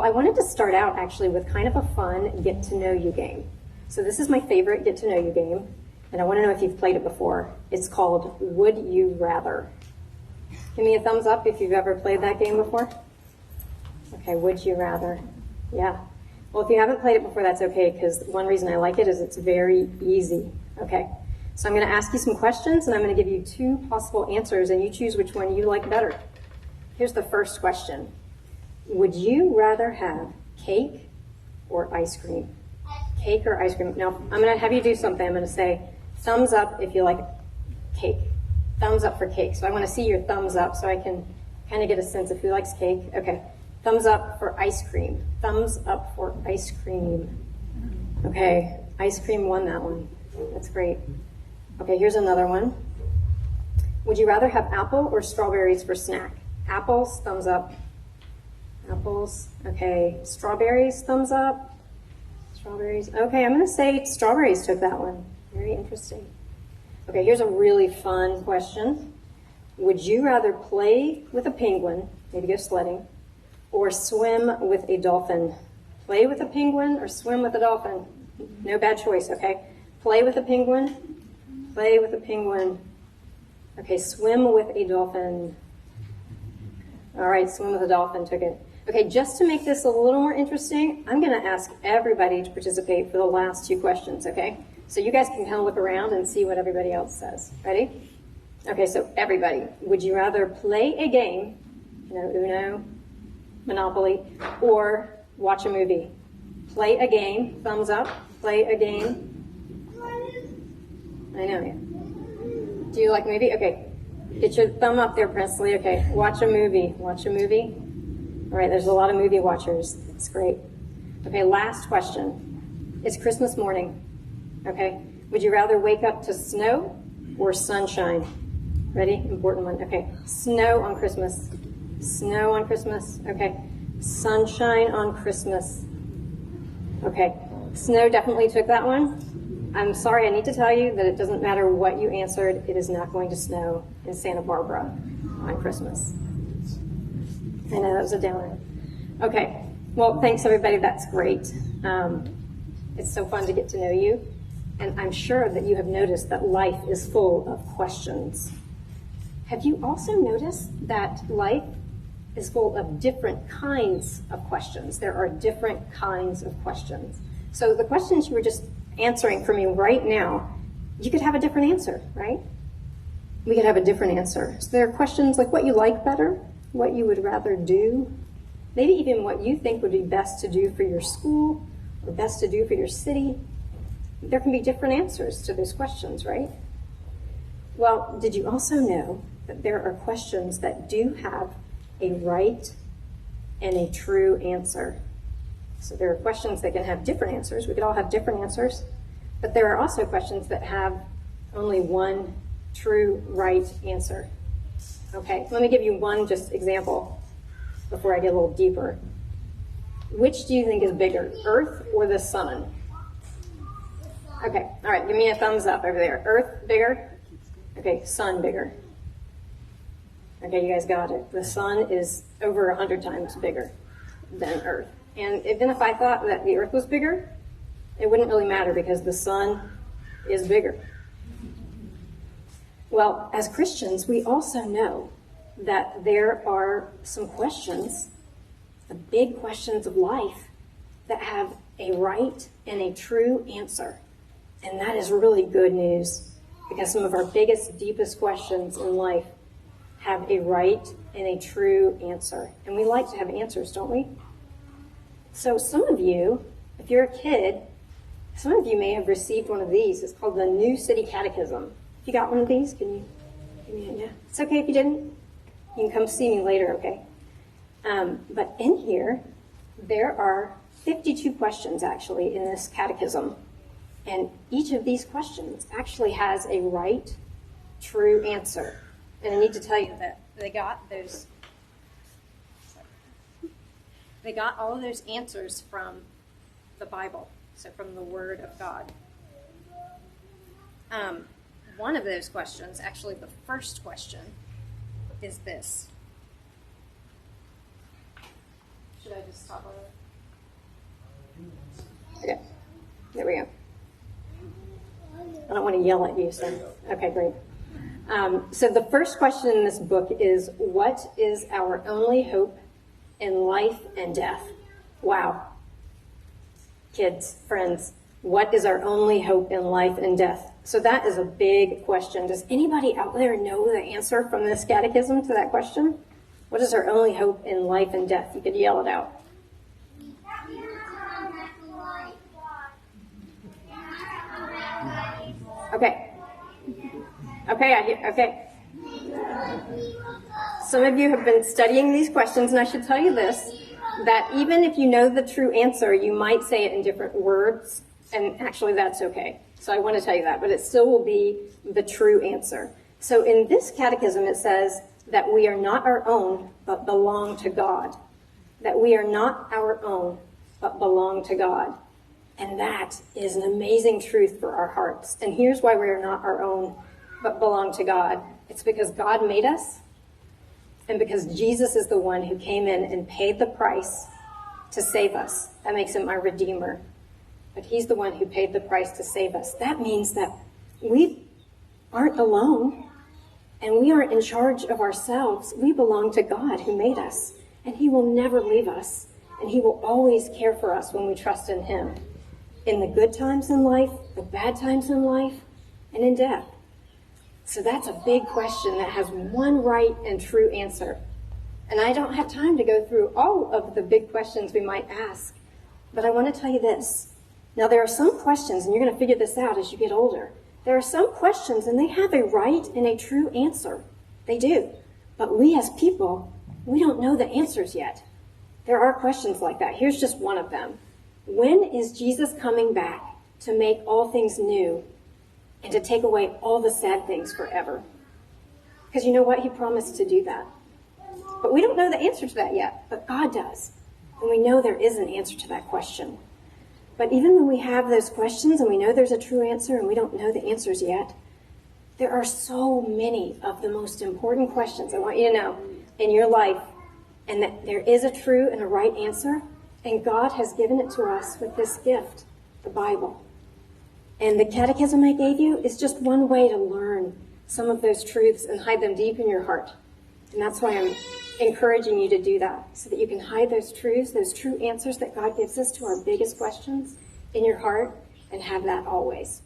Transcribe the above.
I wanted to start out actually with kind of a fun get-to-know-you game. So this is my favorite get-to-know-you game, and I want to know if you've played it before. It's called Would You Rather. Give me a thumbs up if you've ever played that game before. Okay, Would You Rather. Yeah. Well, if you haven't played it before, that's okay, because one reason I like it is it's very easy. Okay. So I'm going to ask you some questions, and I'm going to give you 2 possible answers, and you choose which one you like better. Here's the first question. Would you rather have cake or ice cream? Cake or ice cream? Now, I'm going to have you do something. I'm going to say thumbs up if you like cake. Thumbs up for cake. So I want to see your thumbs up so I can kind of get a sense of who likes cake. Okay. Thumbs up for ice cream. Thumbs up for ice cream. Okay. Ice cream won that one. That's great. Okay, here's another one. Would you rather have apple or strawberries for snack? Apples, thumbs up. Apples, okay. Strawberries, thumbs up. Strawberries, okay, I'm going to say strawberries took that one. Very interesting. Okay, here's a really fun question. Would you rather play with a penguin, maybe go sledding, or swim with a dolphin? Play with a penguin or swim with a dolphin? No bad choice, okay? Play with a penguin. Play with a penguin. Okay, swim with a dolphin. All right, swim with a dolphin took it. Okay, just to make this a little more interesting, I'm going to ask everybody to participate for the last 2 questions, okay? So you guys can kind of look around and see what everybody else says. Ready? Okay, so everybody, would you rather play a game, Uno, Monopoly, or watch a movie? Play a game, thumbs up. Play a game. I know, yeah. Do you like movie? Okay. Get your thumb up there, Presley. Okay. Watch a movie. Watch a movie. All right, there's a lot of movie watchers. That's great. Okay, last question. It's Christmas morning. Okay. Would you rather wake up to snow or sunshine? Ready? Important one. Okay. Snow on Christmas. Snow on Christmas. Okay. Sunshine on Christmas. Okay. Snow definitely took that one. I'm sorry, I need to tell you that it doesn't matter what you answered, it is not going to snow in Santa Barbara on Christmas. I know that was a downer. Okay, well, thanks everybody, that's great. It's so fun to get to know you, and I'm sure that you have noticed that life is full of questions. Have you also noticed that life is full of different kinds of questions? There are different kinds of questions. So the questions you were just answering for me right now, you could have a different answer, right? We could have a different answer. So there are questions like what you like better, what you would rather do, maybe even what you think would be best to do for your school or best to do for your city. There can be different answers to those questions, right? Well, did you also know that there are questions that do have a right and a true answer? So there are questions that can have different answers. We could all have different answers. But there are also questions that have only one true right answer. Okay, let me give you one just example before I get a little deeper. Which do you think is bigger, Earth or the sun? Okay, all right, give me a thumbs up over there. Earth bigger? Okay, sun bigger. Okay, you guys got it. The sun is over 100 times bigger than Earth. And even if I thought that the Earth was bigger, it wouldn't really matter because the sun is bigger. Well, as Christians, we also know that there are some questions, the big questions of life, that have a right and a true answer. And that is really good news because some of our biggest, deepest questions in life have a right and a true answer. And we like to have answers, don't we? So some of you, if you're a kid, some of you may have received one of these. It's called the New City Catechism. If you got one of these, can you give me a, yeah? It's okay if you didn't. You can come see me later, okay? But in here, there are 52 questions actually in this catechism. And each of these questions actually has a right, true answer. And I need to tell you that they got all of those answers from the Bible, so from the Word of God. One of those questions, actually the first question, is this. Should I just stop on it? Okay. There we go. I don't want to yell at you, so. Okay, great. So the first question in this book is, what is our only hope in life and death? Wow. Kids, friends, what is our only hope in life and death? So that is a big question. Does anybody out there know the answer from this catechism to that question? What is our only hope in life and death? You could yell it out. Okay. Okay. Some of you have been studying these questions, and I should tell you this, that even if you know the true answer, you might say it in different words, and actually that's okay. So I want to tell you that, but it still will be the true answer. So in this catechism, it says that we are not our own, but belong to God. That we are not our own, but belong to God. And that is an amazing truth for our hearts. And here's why we are not our own, but belong to God. It's because God made us, and because Jesus is the one who came in and paid the price to save us. That makes him our Redeemer. But he's the one who paid the price to save us. That means that we aren't alone, and we aren't in charge of ourselves. We belong to God who made us, and he will never leave us, and he will always care for us when we trust in him. In the good times in life, the bad times in life, and in death. So that's a big question that has one right and true answer. And I don't have time to go through all of the big questions we might ask, but I want to tell you this. Now, there are some questions, and you're going to figure this out as you get older. There are some questions, and they have a right and a true answer. They do. But we as people, we don't know the answers yet. There are questions like that. Here's just one of them. When is Jesus coming back to make all things new and to take away all the sad things forever? Because you know what? He promised to do that. But we don't know the answer to that yet, but God does. And we know there is an answer to that question. But even when we have those questions and we know there's a true answer and we don't know the answers yet, there are so many of the most important questions I want you to know in your life, and that there is a true and a right answer, and God has given it to us with this gift, the Bible. And the catechism I gave you is just one way to learn some of those truths and hide them deep in your heart. And that's why I'm encouraging you to do that, so that you can hide those truths, those true answers that God gives us to our biggest questions in your heart, and have that always.